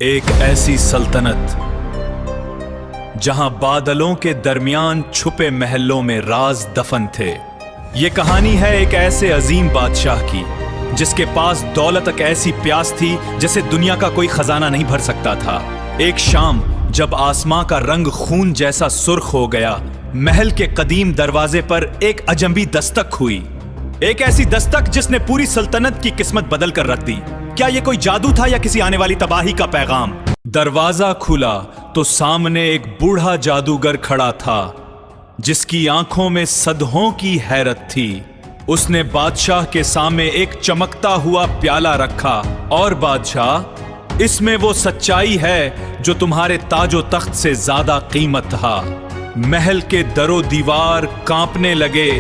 एक ऐसी सल्तनत जहां बादलों के दरमियान छुपे महलों में राज दफन थे। ये कहानी है एक ऐसे अजीम बादशाह की जिसके पास दौलत एक ऐसी प्यास थी जिसे दुनिया का कोई खजाना नहीं भर सकता था। एक शाम जब आसमां का रंग खून जैसा सुर्ख हो गया, महल के कदीम दरवाजे पर एक अजंबी दस्तक हुई। एक ऐसी दस्तक जिसने पूरी सल्तनत की किस्मत बदल कर रख दी। क्या यह कोई जादू था या किसी आने वाली तबाही का पैगाम? दरवाजा खुला तो सामने एक बूढ़ा जादूगर खड़ा था जिसकी आंखों में सदहों की हैरत थी। उसने बादशाह के सामने एक चमकता हुआ प्याला रखा और बादशाह, इसमें वो सच्चाई है जो तुम्हारे ताजो तख्त से ज्यादा कीमत था। महल के दरो दीवार कांपने लगे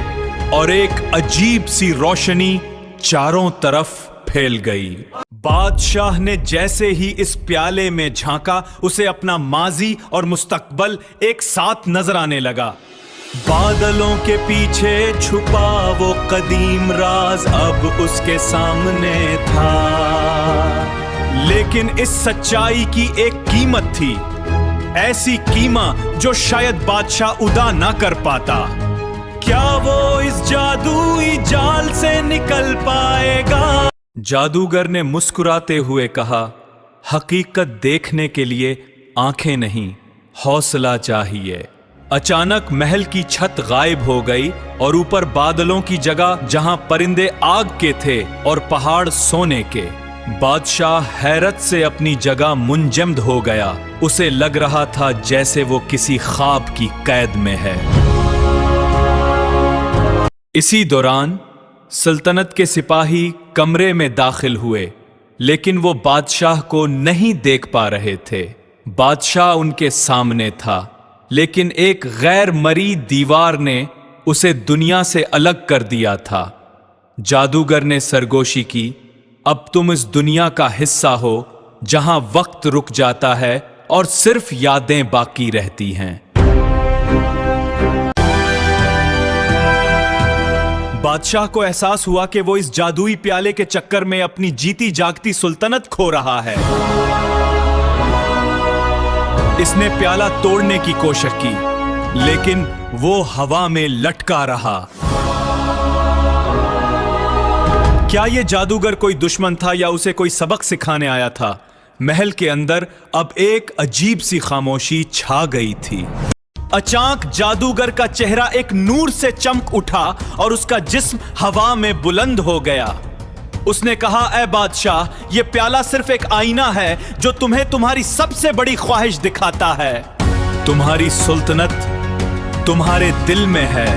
और एक अजीब सी रोशनी चारों तरफ फैल गई। बादशाह ने जैसे ही इस प्याले में झांका, उसे अपना माजी और मुस्तकबल एक साथ नजर आने लगा। बादलों के पीछे छुपा वो कदीम राज अब उसके सामने था, लेकिन इस सच्चाई की एक कीमत थी, ऐसी कीमत जो शायद बादशाह अदा ना कर पाता। क्या वो इस जादुई जाल से निकल पाएगा? जादूगर ने मुस्कुराते हुए कहा, हकीकत देखने के लिए आंखें नहीं, हौसला चाहिए। अचानक महल की छत गायब हो गई और ऊपर बादलों की जगह जहां परिंदे आग के थे और पहाड़ सोने के। बादशाह हैरत से अपनी जगह मुंजमद हो गया। उसे लग रहा था जैसे वो किसी ख्वाब की कैद में है। इसी दौरान सल्तनत के सिपाही कमरे में दाखिल हुए, लेकिन वो बादशाह को नहीं देख पा रहे थे। बादशाह उनके सामने था, लेकिन एक गैर मरी दीवार ने उसे दुनिया से अलग कर दिया था। जादूगर ने सरगोशी की, अब तुम इस दुनिया का हिस्सा हो जहां वक्त रुक जाता है और सिर्फ यादें बाकी रहती हैं। बादशाह को एहसास हुआ कि वो इस जादुई प्याले के चक्कर में अपनी जीती जागती सुल्तनत खो रहा है। इसने प्याला तोड़ने की कोशिश की, लेकिन वो हवा में लटका रहा। क्या ये जादूगर कोई दुश्मन था या उसे कोई सबक सिखाने आया था? महल के अंदर अब एक अजीब सी खामोशी छा गई थी। अचानक जादूगर का चेहरा एक नूर से चमक उठा और उसका जिस्म हवा में बुलंद हो गया। उसने कहा, ऐ बादशाह, यह प्याला सिर्फ एक आईना है जो तुम्हें तुम्हारी सबसे बड़ी ख्वाहिश दिखाता है। तुम्हारी सुल्तनत तुम्हारे दिल में है,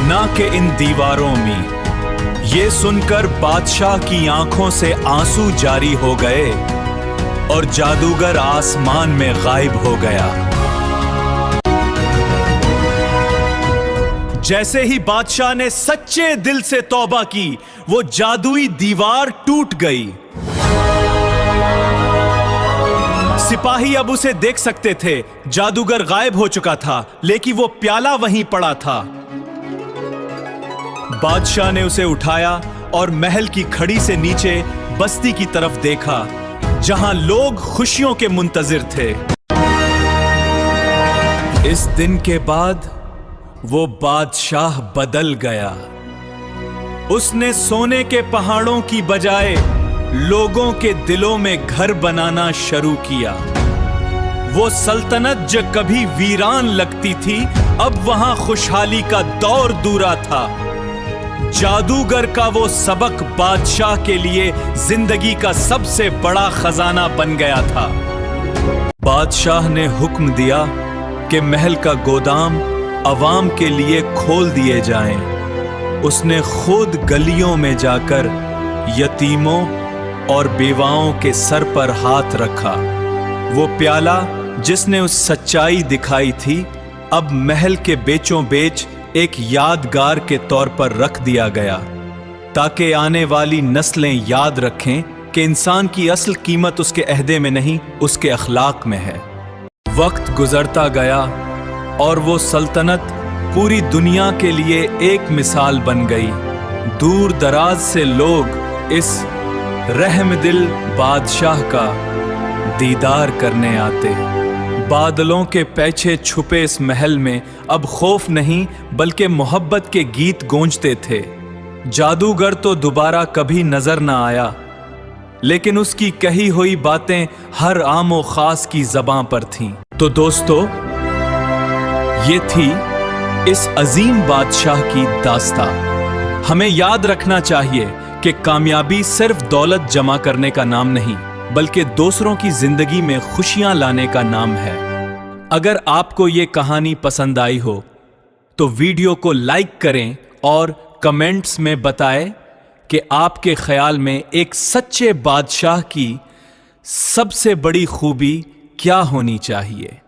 ना कि इन दीवारों में। यह सुनकर बादशाह की आंखों से आंसू जारी हो गए और जादूगर आसमान में गायब हो गया। जैसे ही बादशाह ने सच्चे दिल से तौबा की, वो जादुई दीवार टूट गई। सिपाही अब उसे देख सकते थे। जादूगर गायब हो चुका था, लेकिन वो प्याला वहीं पड़ा था। बादशाह ने उसे उठाया और महल की खड़ी से नीचे बस्ती की तरफ देखा, जहां लोग खुशियों के मुंतजिर थे। इस दिन के बाद वो बादशाह बदल गया। उसने सोने के पहाड़ों की बजाय लोगों के दिलों में घर बनाना शुरू किया। वो सल्तनत जो कभी वीरान लगती थी, अब वहां खुशहाली का दौर दूरा था। जादूगर का वो सबक बादशाह के लिए जिंदगी का सबसे बड़ा खजाना बन गया था। बादशाह ने हुक्म दिया कि महल का गोदाम अवाम के लिए खोल दिए जाएं। उसने खुद गलियों में जाकर यतीमों और बेवाओं के सर पर हाथ रखा। वो प्याला जिसने उस सच्चाई दिखाई थी, अब महल के बेचों बेच एक यादगार के तौर पर रख दिया गया, ताकि आने वाली नस्लें याद रखें कि इंसान की असल कीमत उसके अहदे में नहीं, उसके अखलाक में है। वक्त गुजरता गया और वो सल्तनत पूरी दुनिया के लिए एक मिसाल बन गई। दूर दराज से लोग इस रहम दिल बादशाह का दीदार करने आते। बादलों के पीछे छुपे इस महल में अब खौफ नहीं बल्कि मोहब्बत के गीत गूंजते थे। जादूगर तो दोबारा कभी नजर न आया, लेकिन उसकी कही हुई बातें हर आमो खास की ज़बां पर थीं। तो दोस्तों, ये थी इस अजीम बादशाह की दास्तां। हमें याद रखना चाहिए कि कामयाबी सिर्फ दौलत जमा करने का नाम नहीं, बल्कि दूसरों की जिंदगी में खुशियां लाने का नाम है। अगर आपको ये कहानी पसंद आई हो तो वीडियो को लाइक करें और कमेंट्स में बताएं कि आपके ख्याल में एक सच्चे बादशाह की सबसे बड़ी खूबी क्या होनी चाहिए।